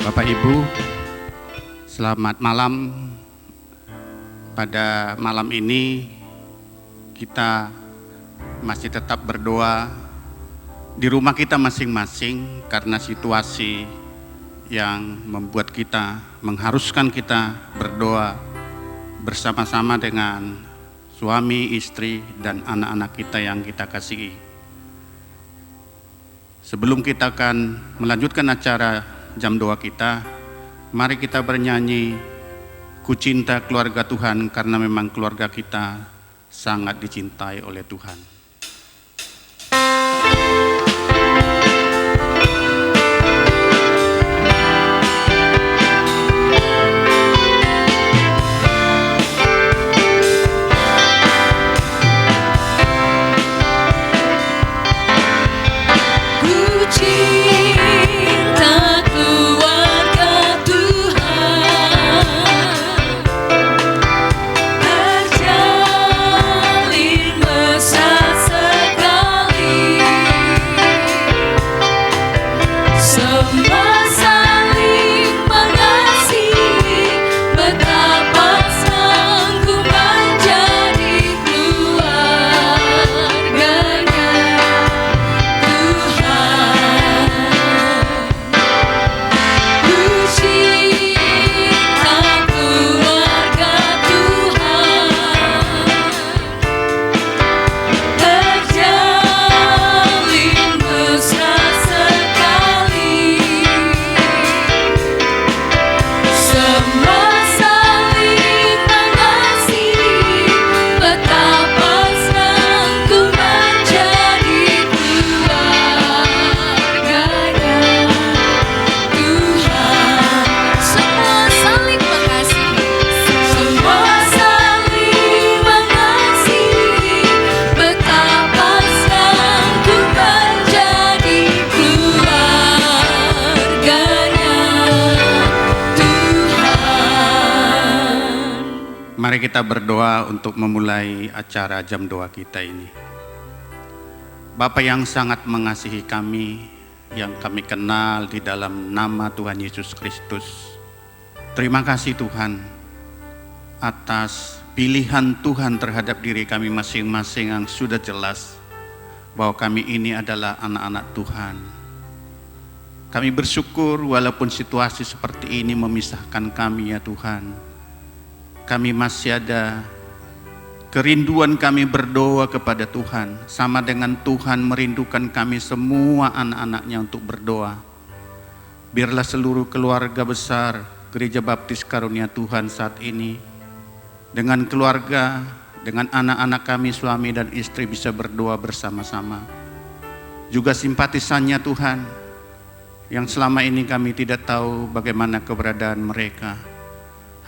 Bapak Ibu, selamat malam. Pada malam ini kita masih tetap berdoa di rumah kita masing-masing karena situasi yang membuat kita, mengharuskan kita berdoa bersama-sama dengan suami, istri, dan anak-anak kita yang kita kasihi. Sebelum kita akan melanjutkan acara jam doa kita, mari kita bernyanyi Ku Cinta Keluarga Tuhan, karena memang keluarga kita sangat dicintai oleh Tuhan. Mari kita berdoa untuk memulai acara jam doa kita ini. Bapa yang sangat mengasihi kami, yang kami kenal di dalam nama Tuhan Yesus Kristus. Terima kasih Tuhan atas pilihan Tuhan terhadap diri kami masing-masing yang sudah jelas bahwa kami ini adalah anak-anak Tuhan. Kami bersyukur walaupun situasi seperti ini memisahkan kami ya Tuhan. Kami masih ada kerinduan kami berdoa kepada Tuhan, sama dengan Tuhan merindukan kami semua anak-anaknya untuk berdoa. Biarlah seluruh keluarga besar Gereja Baptis Karunia Tuhan saat ini, dengan keluarga, dengan anak-anak kami, suami dan istri bisa berdoa bersama-sama. Juga simpatisannya Tuhan, yang selama ini kami tidak tahu bagaimana keberadaan mereka.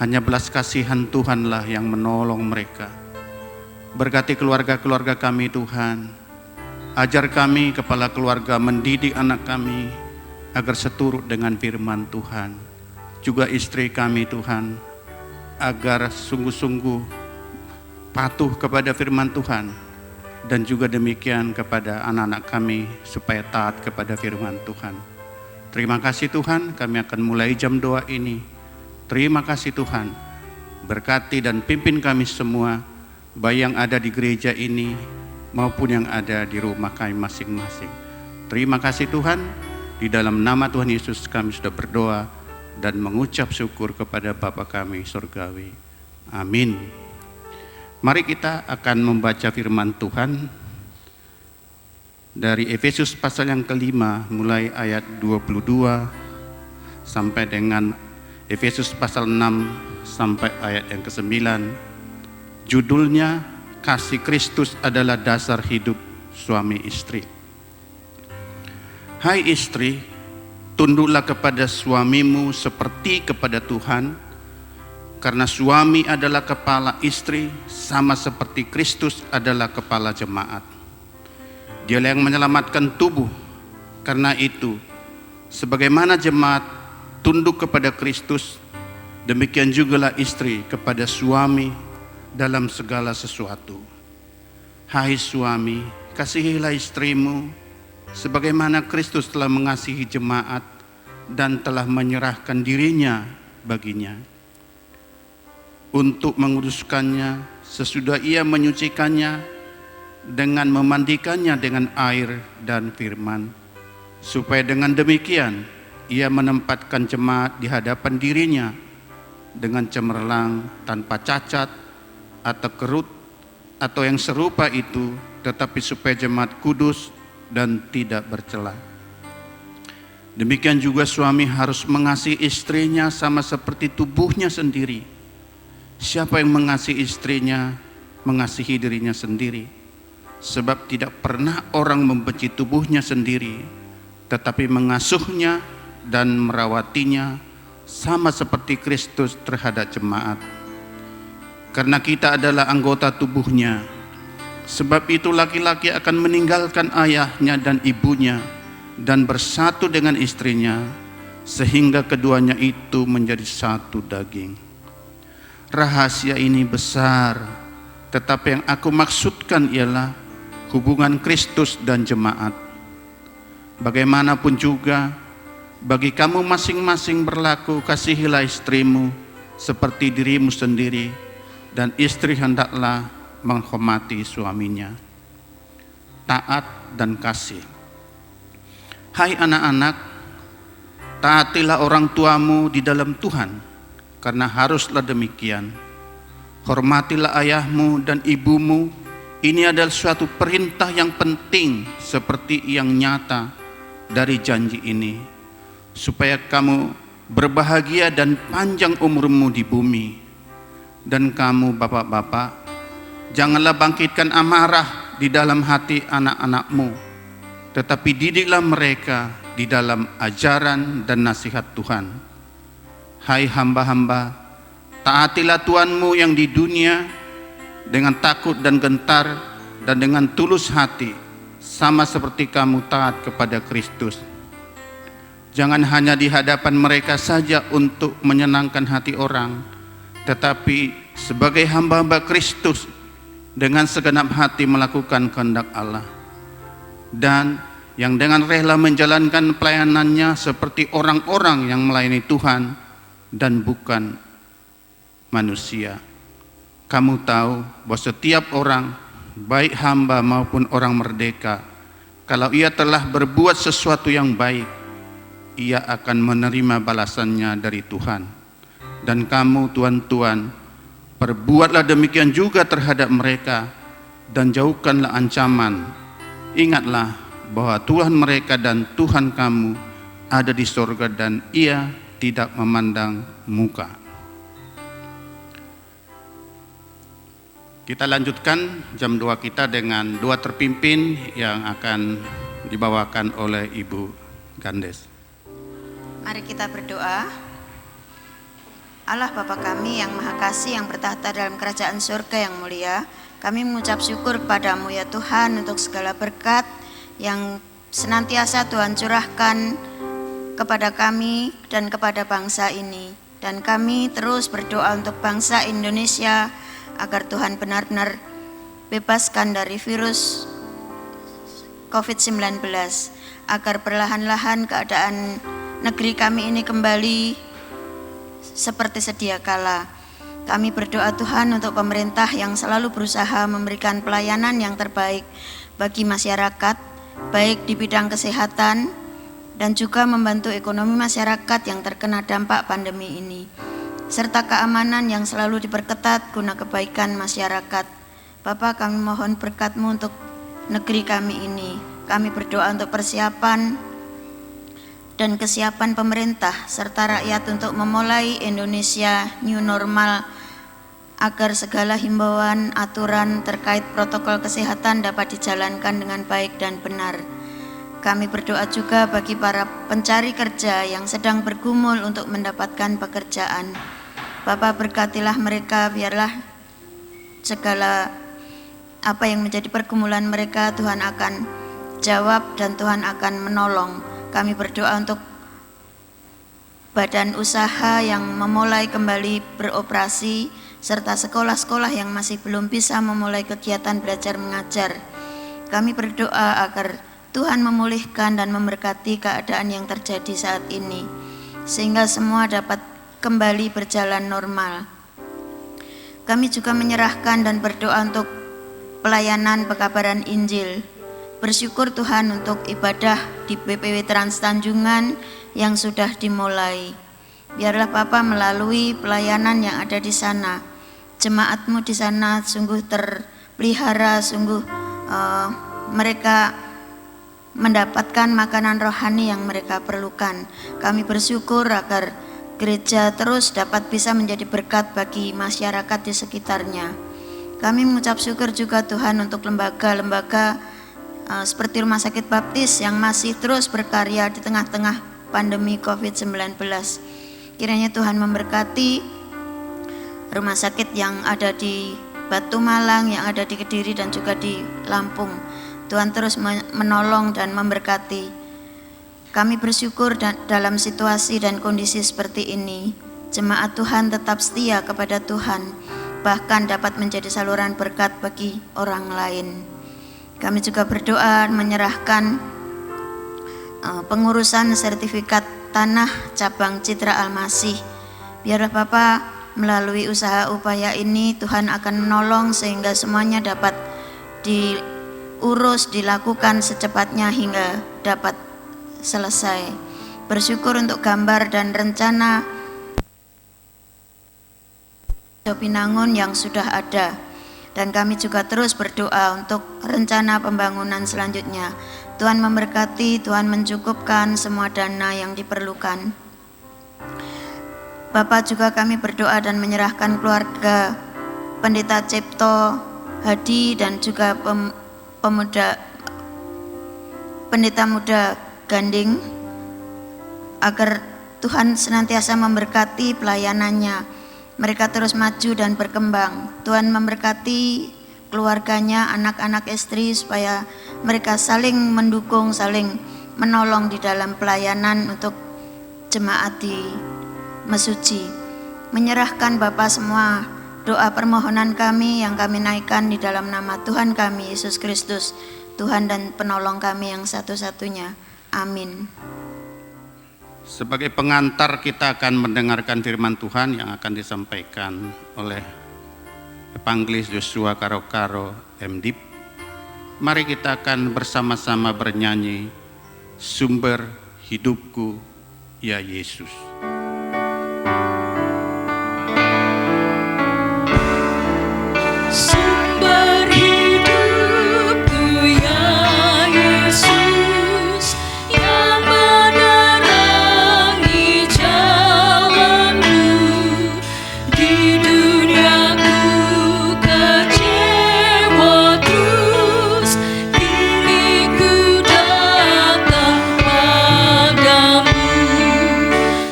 Hanya belas kasihan Tuhanlah yang menolong mereka. Berkati keluarga-keluarga kami Tuhan. Ajar kami kepala keluarga mendidik anak kami agar seturut dengan firman Tuhan. Juga istri kami Tuhan, agar sungguh-sungguh patuh kepada firman Tuhan. Dan juga demikian kepada anak-anak kami supaya taat kepada firman Tuhan. Terima kasih Tuhan, kami akan mulai jam doa ini. Terima kasih Tuhan, berkati dan pimpin kami semua, baik yang ada di gereja ini maupun yang ada di rumah kami masing-masing. Terima kasih Tuhan, di dalam nama Tuhan Yesus kami sudah berdoa dan mengucap syukur kepada Bapa kami surgawi. Amin. Mari kita akan membaca firman Tuhan dari Efesus pasal yang kelima mulai ayat 22 sampai dengan Efesus pasal 6 sampai ayat yang ke-9. Judulnya Kasih Kristus adalah dasar hidup suami istri. Hai istri, tunduklah kepada suamimu seperti kepada Tuhan, karena suami adalah kepala istri sama seperti Kristus adalah kepala jemaat. Dialah yang menyelamatkan tubuh. Karena itu, sebagaimana jemaat tunduk kepada Kristus, demikian jugalah istri kepada suami dalam segala sesuatu. Hai suami, kasihilah istrimu sebagaimana Kristus telah mengasihi jemaat dan telah menyerahkan dirinya baginya untuk menguduskannya sesudah ia menyucikannya dengan memandikannya dengan air dan firman, supaya dengan demikian ia menempatkan jemaat di hadapan dirinya dengan cemerlang, tanpa cacat atau kerut atau yang serupa itu, tetapi supaya jemaat kudus dan tidak bercela. Demikian juga suami harus mengasihi istrinya sama seperti tubuhnya sendiri. Siapa yang mengasihi istrinya, mengasihi dirinya sendiri. Sebab tidak pernah orang membenci tubuhnya sendiri, tetapi mengasuhnya dan merawatinya sama seperti Kristus terhadap jemaat. Karena kita adalah anggota tubuhnya. Sebab itu laki-laki akan meninggalkan ayahnya dan ibunya dan bersatu dengan istrinya, sehingga keduanya itu menjadi satu daging. Rahasia ini besar, tetapi yang aku maksudkan ialah hubungan Kristus dan jemaat. Bagaimanapun juga, bagi kamu masing-masing berlaku, kasihilah istrimu seperti dirimu sendiri, dan istri hendaklah menghormati suaminya. Taat dan kasih. Hai anak-anak, taatilah orang tuamu di dalam Tuhan, karena haruslah demikian. Hormatilah ayahmu dan ibumu. Ini adalah suatu perintah yang penting seperti yang nyata dari janji ini, supaya kamu berbahagia dan panjang umurmu di bumi. Dan kamu bapak-bapak, janganlah bangkitkan amarah di dalam hati anak-anakmu, tetapi didiklah mereka di dalam ajaran dan nasihat Tuhan. Hai hamba-hamba, taatilah Tuhanmu yang di dunia dengan takut dan gentar dan dengan tulus hati, sama seperti kamu taat kepada Kristus. Jangan hanya di hadapan mereka saja untuk menyenangkan hati orang, tetapi sebagai hamba-hamba Kristus dengan segenap hati melakukan kehendak Allah, dan yang dengan rela menjalankan pelayanannya seperti orang-orang yang melayani Tuhan dan bukan manusia. Kamu tahu bahwa setiap orang, baik hamba maupun orang merdeka, kalau ia telah berbuat sesuatu yang baik, ia akan menerima balasannya dari Tuhan. Dan kamu tuan-tuan, perbuatlah demikian juga terhadap mereka, dan jauhkanlah ancaman. Ingatlah bahwa Tuhan mereka dan Tuhan kamu ada di sorga, dan ia tidak memandang muka. Kita lanjutkan jam 2 kita dengan doa terpimpin yang akan dibawakan oleh Ibu Gandes. Mari kita berdoa. Allah Bapa kami yang Maha Kasih, yang bertahta dalam kerajaan surga yang mulia, kami mengucap syukur kepadamu ya Tuhan untuk segala berkat yang senantiasa Tuhan curahkan kepada kami dan kepada bangsa ini. Dan kami terus berdoa untuk bangsa Indonesia agar Tuhan benar-benar bebaskan dari virus COVID-19, agar perlahan-lahan keadaan negeri kami ini kembali seperti sedia kala. Kami berdoa Tuhan untuk pemerintah yang selalu berusaha memberikan pelayanan yang terbaik bagi masyarakat, baik di bidang kesehatan dan juga membantu ekonomi masyarakat yang terkena dampak pandemi ini, serta keamanan yang selalu diperketat guna kebaikan masyarakat. Bapa, kami mohon berkat-Mu untuk negeri kami ini. Kami berdoa untuk persiapan dan kesiapan pemerintah serta rakyat untuk memulai Indonesia new normal, agar segala himbauan aturan terkait protokol kesehatan dapat dijalankan dengan baik dan benar. Kami berdoa juga bagi para pencari kerja yang sedang bergumul untuk mendapatkan pekerjaan. Bapa, berkatilah mereka, biarlah segala apa yang menjadi pergumulan mereka Tuhan akan jawab dan Tuhan akan menolong. Kami berdoa untuk badan usaha yang memulai kembali beroperasi, serta sekolah-sekolah yang masih belum bisa memulai kegiatan belajar mengajar. Kami berdoa agar Tuhan memulihkan dan memberkati keadaan yang terjadi saat ini. sehingga semua dapat kembali berjalan normal. Kami juga menyerahkan dan berdoa untuk pelayanan pekabaran Injil. Bersyukur Tuhan untuk ibadah di BPW Trans Tanjungan yang sudah dimulai. Biarlah Bapa melalui pelayanan yang ada di sana, jemaat-Mu di sana sungguh terpelihara, sungguh mereka mendapatkan makanan rohani yang mereka perlukan. Kami bersyukur agar gereja terus dapat bisa menjadi berkat bagi masyarakat di sekitarnya. Kami mengucap syukur juga Tuhan untuk lembaga-lembaga seperti Rumah Sakit Baptis yang masih terus berkarya di tengah-tengah pandemi COVID-19. Kiranya Tuhan memberkati rumah sakit yang ada di Batu Malang, yang ada di Kediri dan juga di Lampung. Tuhan terus menolong dan memberkati. Kami bersyukur dalam situasi dan kondisi seperti ini, jemaat Tuhan tetap setia kepada Tuhan, bahkan dapat menjadi saluran berkat bagi orang lain. Kami juga berdoa menyerahkan pengurusan sertifikat tanah cabang Citra Almasih. Biarlah Bapa melalui usaha upaya ini Tuhan akan menolong sehingga semuanya dapat diurus, dilakukan secepatnya hingga dapat selesai. Bersyukur untuk gambar dan rencana Pinangun yang sudah ada. Dan kami juga terus berdoa untuk rencana pembangunan selanjutnya. Tuhan memberkati, Tuhan mencukupkan semua dana yang diperlukan. Bapak juga kami berdoa dan menyerahkan keluarga Pendeta Cipto Hadi dan juga Pendeta Muda Ganding, agar Tuhan senantiasa memberkati pelayanannya. Mereka terus maju dan berkembang. Tuhan memberkati keluarganya, anak-anak istri, supaya mereka saling mendukung, saling menolong di dalam pelayanan untuk jemaat di Mesuji. Menyerahkan Bapa semua doa permohonan kami yang kami naikkan di dalam nama Tuhan kami Yesus Kristus, Tuhan dan penolong kami yang satu-satunya. Amin. Sebagai pengantar kita akan mendengarkan firman Tuhan yang akan disampaikan oleh Evangelis Joshua Karo-Karo MDip. Mari kita akan bersama-sama bernyanyi Sumber Hidupku Ya Yesus. Sumber hidupku ya Yesus, yang menerangi jalanku. Di duniaku kecewa terus, kini ku datang padamu.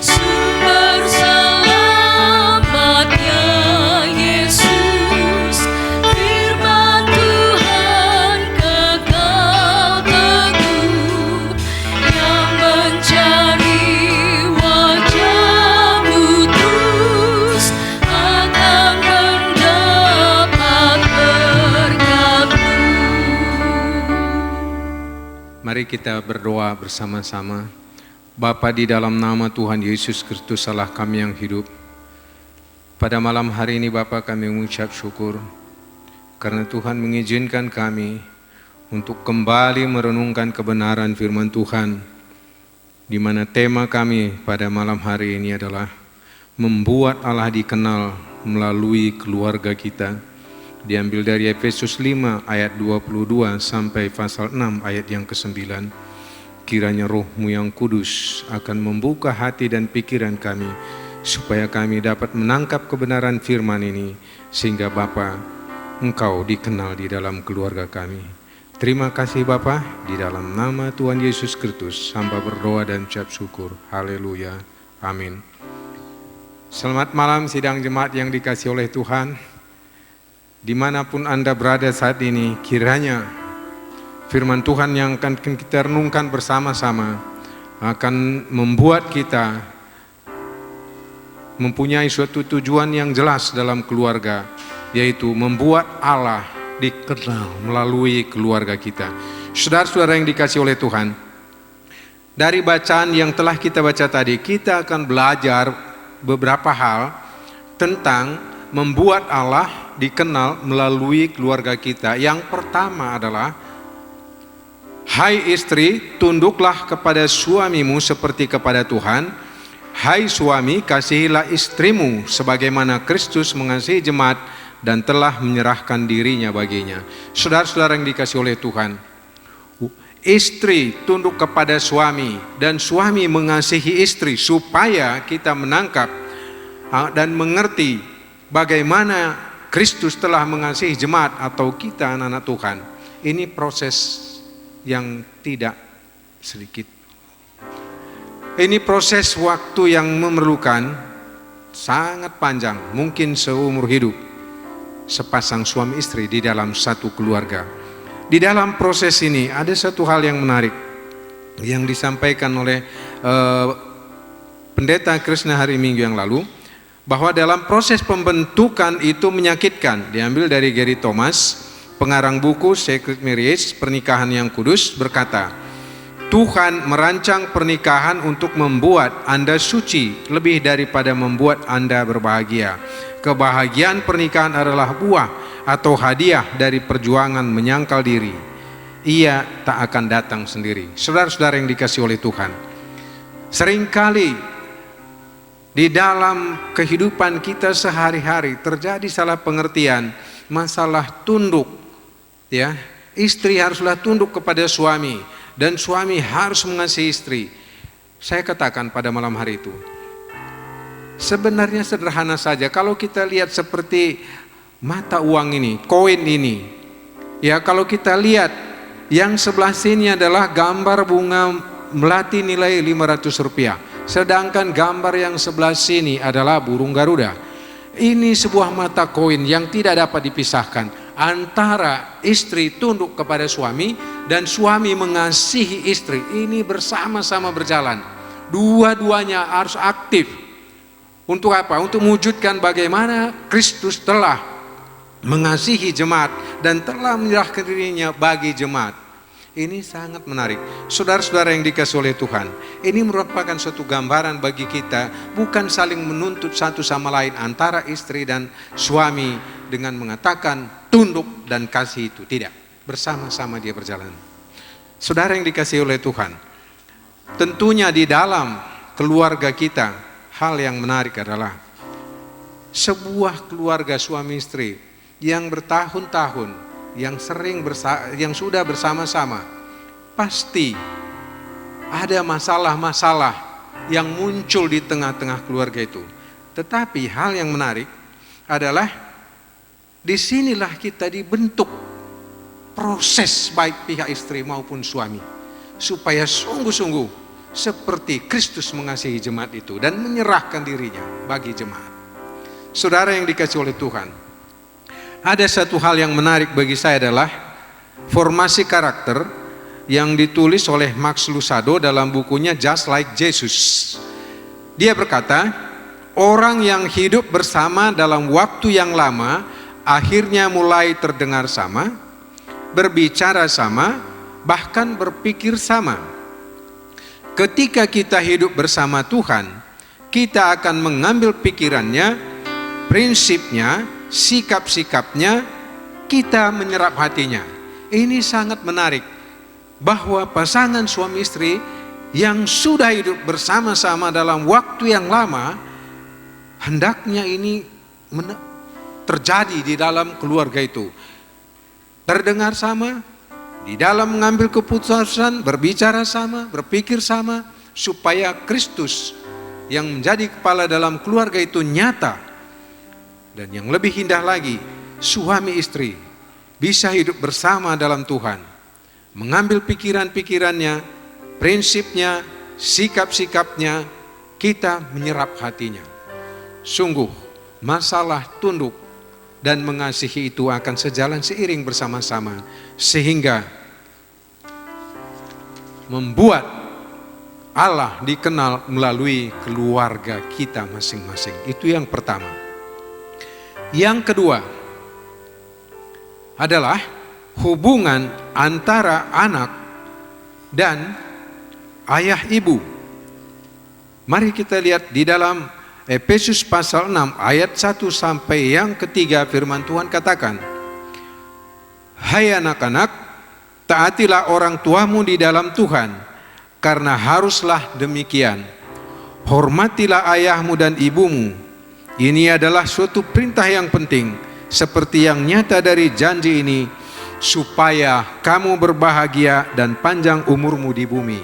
Sumber selamat ya Yesus, firman Tuhan kekal teguh, yang mencari wajah-Mu terus akan mendapat berkat-Mu. Mari kita berdoa bersama-sama. Bapa, di dalam nama Tuhan Yesus Kristus Allah kami yang hidup, pada malam hari ini Bapa kami mengucap syukur karena Tuhan mengizinkan kami untuk kembali merenungkan kebenaran firman Tuhan, di mana tema kami pada malam hari ini adalah membuat Allah dikenal melalui keluarga kita. Diambil dari Efesus 5 ayat 22 sampai pasal 6 ayat yang ke-9. Kiranya Roh-Mu yang kudus akan membuka hati dan pikiran kami, supaya kami dapat menangkap kebenaran firman ini, sehingga Bapa, Engkau dikenal di dalam keluarga kami. Terima kasih Bapa, di dalam nama Tuhan Yesus Kristus hamba berdoa dan ucap syukur. Haleluya, amin. Selamat malam sidang jemaat yang dikasihi oleh Tuhan. Dimanapun Anda berada saat ini, kiranya firman Tuhan yang akan kita renungkan bersama-sama akan membuat kita mempunyai suatu tujuan yang jelas dalam keluarga, yaitu membuat Allah dikenal melalui keluarga kita. Saudara-saudara yang dikasihi oleh Tuhan, Dari bacaan yang telah kita baca tadi, kita akan belajar beberapa hal tentang membuat Allah dikenal melalui keluarga kita. Yang pertama adalah, hai istri, tunduklah kepada suamimu seperti kepada Tuhan. Hai suami, kasihilah istrimu sebagaimana Kristus mengasihi jemaat dan telah menyerahkan dirinya baginya. Saudara-saudara yang dikasihi oleh Tuhan, istri tunduk kepada suami dan suami mengasihi istri, supaya kita menangkap dan mengerti bagaimana Kristus telah mengasihi jemaat atau kita anak-anak Tuhan. Ini proses yang tidak sedikit. Ini proses waktu yang memerlukan sangat panjang, mungkin seumur hidup sepasang suami istri di dalam satu keluarga. Di dalam proses ini ada satu hal yang menarik yang disampaikan oleh Pendeta Krishna hari Minggu yang lalu, bahwa dalam proses pembentukan itu menyakitkan. Diambil dari Gary Thomas, pengarang buku Sacred Marriage, Pernikahan yang Kudus, berkata, Tuhan merancang pernikahan untuk membuat Anda suci lebih daripada membuat Anda berbahagia. Kebahagiaan pernikahan adalah buah atau hadiah dari perjuangan menyangkal diri. Ia tak akan datang sendiri. Saudara-saudara yang dikasihi oleh Tuhan, seringkali di dalam kehidupan kita sehari-hari terjadi salah pengertian masalah tunduk. Ya, istri haruslah tunduk kepada suami dan suami harus mengasihi istri. Saya katakan pada malam hari itu, sebenarnya sederhana saja. Kalau kita lihat seperti mata uang ini, koin ini, ya, kalau kita lihat yang sebelah sini adalah gambar bunga melati nilai Rp500, sedangkan gambar yang sebelah sini adalah burung Garuda. Ini sebuah mata koin yang tidak dapat dipisahkan antara istri tunduk kepada suami dan suami mengasihi istri. Ini bersama-sama berjalan. Dua-duanya harus aktif. Untuk apa? Untuk mewujudkan bagaimana Kristus telah mengasihi jemaat dan telah menyerahkan dirinya bagi jemaat. Ini sangat menarik. Saudara-saudara yang dikasihi oleh Tuhan, ini merupakan suatu gambaran bagi kita, bukan saling menuntut satu sama lain antara istri dan suami dengan mengatakan tunduk dan kasih itu. Tidak, bersama-sama dia berjalan. Saudara yang dikasihi oleh Tuhan, tentunya di dalam keluarga kita, hal yang menarik adalah sebuah keluarga suami istri yang bertahun-tahun, yang sudah bersama-sama, pasti ada masalah-masalah yang muncul di tengah-tengah keluarga itu. Tetapi hal yang menarik adalah disinilah kita dibentuk proses baik pihak istri maupun suami, supaya sungguh-sungguh seperti Kristus mengasihi jemaat itu dan menyerahkan dirinya bagi jemaat. Saudara yang dikasihi oleh Tuhan, ada satu hal yang menarik bagi saya adalah formasi karakter yang ditulis oleh Max Lucado dalam bukunya Just Like Jesus. Dia berkata, orang yang hidup bersama dalam waktu yang lama akhirnya mulai terdengar sama, berbicara sama, bahkan berpikir sama. Ketika kita hidup bersama Tuhan, kita akan mengambil pikirannya, prinsipnya, sikap-sikapnya, kita menyerap hatinya. Ini sangat menarik, bahwa pasangan suami istri yang sudah hidup bersama-sama dalam waktu yang lama, hendaknya ini terjadi di dalam keluarga itu. Terdengar sama, di dalam mengambil keputusan, berbicara sama, berpikir sama, supaya Kristus yang menjadi kepala dalam keluarga itu nyata. Dan yang lebih indah lagi, suami istri bisa hidup bersama dalam Tuhan, mengambil pikiran-pikirannya, prinsipnya, sikap-sikapnya, kita menyerap hatinya. Sungguh, masalah tunduk dan mengasihi itu akan sejalan seiring bersama-sama, sehingga membuat Allah dikenal melalui keluarga kita masing-masing. Itu yang pertama. Yang kedua adalah hubungan antara anak dan ayah ibu. Mari kita lihat di dalam Efesus pasal 6 ayat 1 sampai yang ketiga, firman Tuhan katakan, "Hai anak-anak, taatilah orang tuamu di dalam Tuhan, karena haruslah demikian. Hormatilah ayahmu dan ibumu. Ini adalah suatu perintah yang penting, seperti yang nyata dari janji ini, supaya kamu berbahagia dan panjang umurmu di bumi."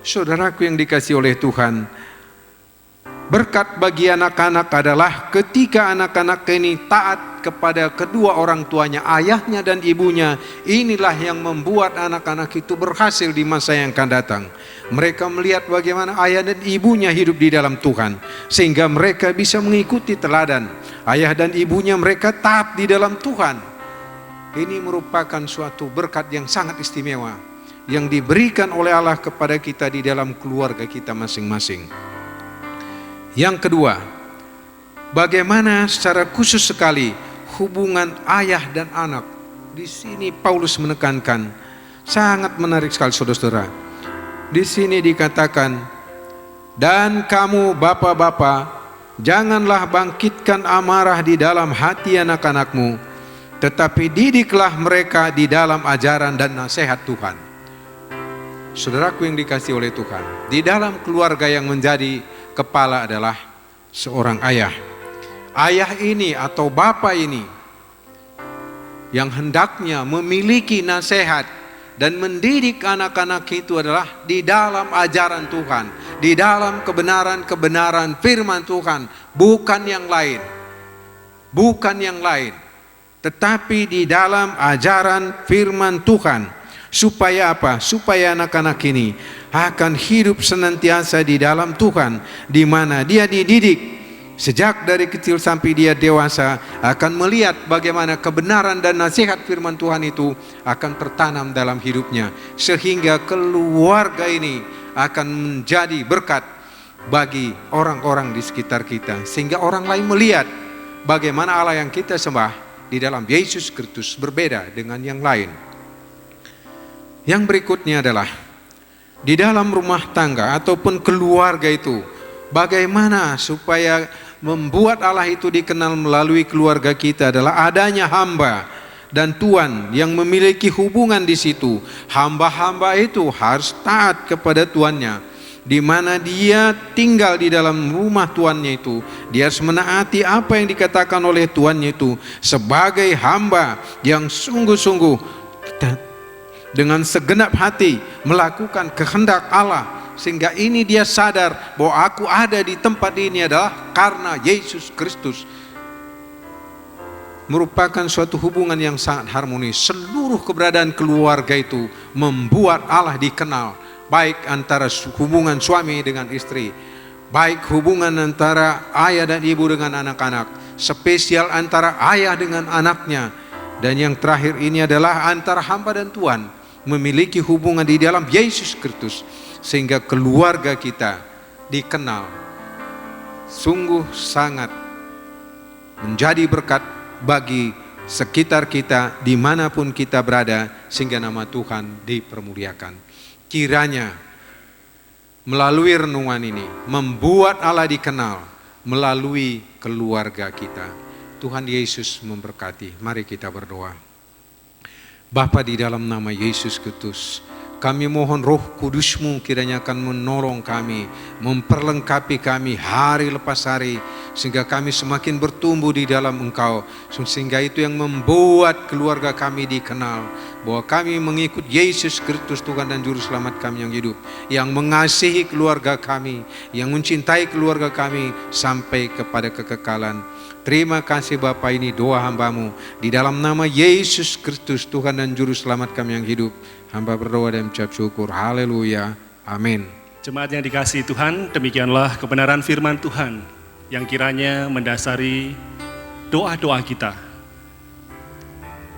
Saudaraku yang dikasihi oleh Tuhan, berkat bagi anak-anak adalah ketika anak-anak ini taat kepada kedua orang tuanya, ayahnya dan ibunya. Inilah yang membuat anak-anak itu berhasil di masa yang akan datang. Mereka melihat bagaimana ayah dan ibunya hidup di dalam Tuhan, sehingga mereka bisa mengikuti teladan ayah dan ibunya. Mereka taat di dalam Tuhan. Ini merupakan suatu berkat yang sangat istimewa yang diberikan oleh Allah kepada kita di dalam keluarga kita masing-masing. Yang kedua, bagaimana secara khusus sekali hubungan ayah dan anak. Di sini Paulus menekankan, sangat menarik sekali saudara-saudara. Di sini dikatakan, "Dan kamu bapak-bapak, janganlah bangkitkan amarah di dalam hati anak-anakmu, tetapi didiklah mereka di dalam ajaran dan nasihat Tuhan." Saudaraku yang dikasihi oleh Tuhan, di dalam keluarga yang menjadi kepala adalah seorang ayah. Ayah ini atau bapak ini yang hendaknya memiliki nasihat dan mendidik anak-anak itu adalah di dalam ajaran Tuhan, di dalam kebenaran-kebenaran firman Tuhan, bukan yang lain. Bukan yang lain, tetapi di dalam ajaran firman Tuhan. Supaya apa? Supaya anak-anak ini akan hidup senantiasa di dalam Tuhan, di mana dia dididik sejak dari kecil sampai dia dewasa, akan melihat bagaimana kebenaran dan nasihat firman Tuhan itu akan tertanam dalam hidupnya, sehingga keluarga ini akan menjadi berkat bagi orang-orang di sekitar kita, sehingga orang lain melihat bagaimana Allah yang kita sembah di dalam Yesus Kristus berbeda dengan yang lain. Yang berikutnya adalah di dalam rumah tangga ataupun keluarga itu, bagaimana supaya membuat Allah itu dikenal melalui keluarga kita adalah adanya hamba dan tuan yang memiliki hubungan di situ. Hamba-hamba itu harus taat kepada tuannya, di mana dia tinggal di dalam rumah tuannya itu. Dia harus menaati apa yang dikatakan oleh tuannya itu sebagai hamba yang sungguh-sungguh dengan segenap hati melakukan kehendak Allah, sehingga ini dia sadar bahwa aku ada di tempat ini adalah karena Yesus Kristus. Merupakan suatu hubungan yang sangat harmonis. Seluruh keberadaan keluarga itu membuat Allah dikenal, baik antara hubungan suami dengan istri, baik hubungan antara ayah dan ibu dengan anak-anak, spesial antara ayah dengan anaknya, dan yang terakhir ini adalah antara hamba dan tuan, memiliki hubungan di dalam Yesus Kristus, sehingga keluarga kita dikenal sungguh sangat menjadi berkat bagi sekitar kita dimanapun kita berada, sehingga nama Tuhan dipermuliakan. Kiranya melalui renungan ini membuat Allah dikenal melalui keluarga kita. Tuhan Yesus memberkati. Mari kita berdoa. Bapa, di dalam nama Yesus Kristus, kami mohon Roh Kudus-Mu kiranya akan menolong kami, memperlengkapi kami hari lepas hari, sehingga kami semakin bertumbuh di dalam Engkau, sehingga itu yang membuat keluarga kami dikenal bahwa kami mengikut Yesus Kristus Tuhan dan Juru Selamat kami yang hidup, yang mengasihi keluarga kami, yang mencintai keluarga kami sampai kepada kekekalan. Terima kasih Bapa, ini doa hamba-Mu di dalam nama Yesus Kristus Tuhan dan Juru Selamat kami yang hidup. Hamba berdoa dan mengucap syukur. Haleluya. Amin. Jemaat yang dikasihi Tuhan, demikianlah kebenaran firman Tuhan yang kiranya mendasari doa-doa kita.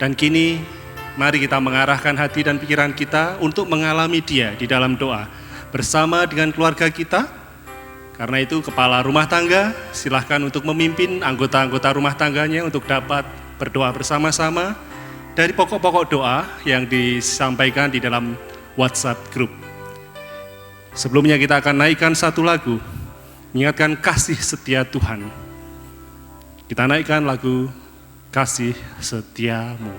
Dan kini mari kita mengarahkan hati dan pikiran kita untuk mengalami Dia di dalam doa bersama dengan keluarga kita. Karena itu kepala rumah tangga silahkan untuk memimpin anggota-anggota rumah tangganya untuk dapat berdoa bersama-sama dari pokok-pokok doa yang disampaikan di dalam WhatsApp group. Sebelumnya kita akan naikkan satu lagu, mengingatkan kasih setia Tuhan. Kita naikkan lagu Kasih Setiamu.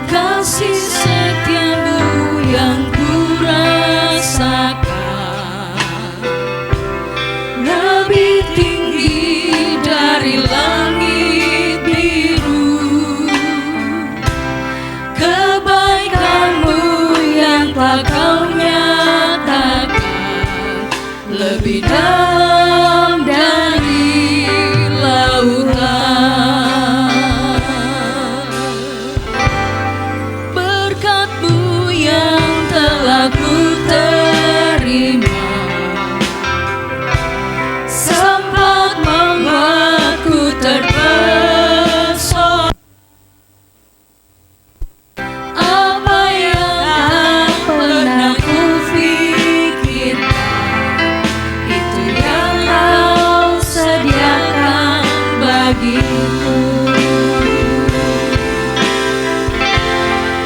Kasih setiamu yang kurasakan lebih tinggi dari langit biru. Kebaikanmu yang telah kau nyatakan lebih dalam dari lautan. Berkat-Mu yang telah ku terima sempat membuatku terpesona. Apa yang tak pernah ku pikirkan, itu yang Kau sediakan bagiku.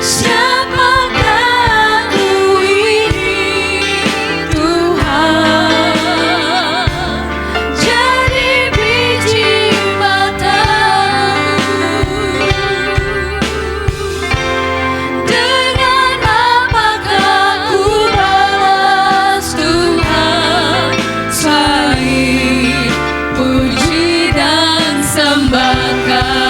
Siapakah ku ini Tuhan, jadi biji matamu. Dengan apakah ku balas Tuhan, selain puji dan sembahkan.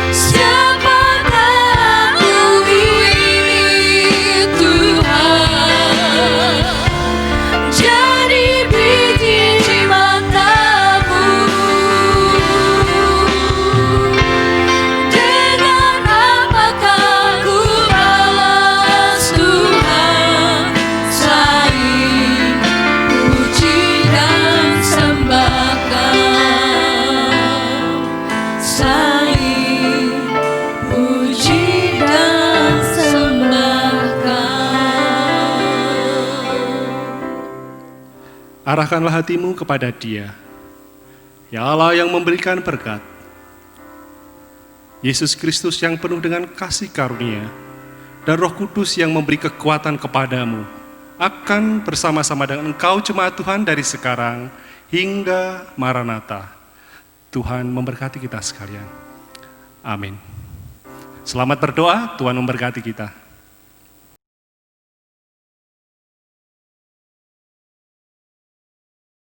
Siapakah ku ini Tuhan, jadi biji matamu. Dengan apakah ku balas Tuhan, selain puji dan sembahkan. Selain puji dan sembahkan. Arahkanlah hatimu kepada Dia, ya Allah yang memberikan berkat, Yesus Kristus yang penuh dengan kasih karunia, dan Roh Kudus yang memberi kekuatan kepadamu, akan bersama-sama dengan engkau jemaat Tuhan dari sekarang hingga Maranatha. Tuhan memberkati kita sekalian. Amin. Selamat berdoa, Tuhan memberkati kita.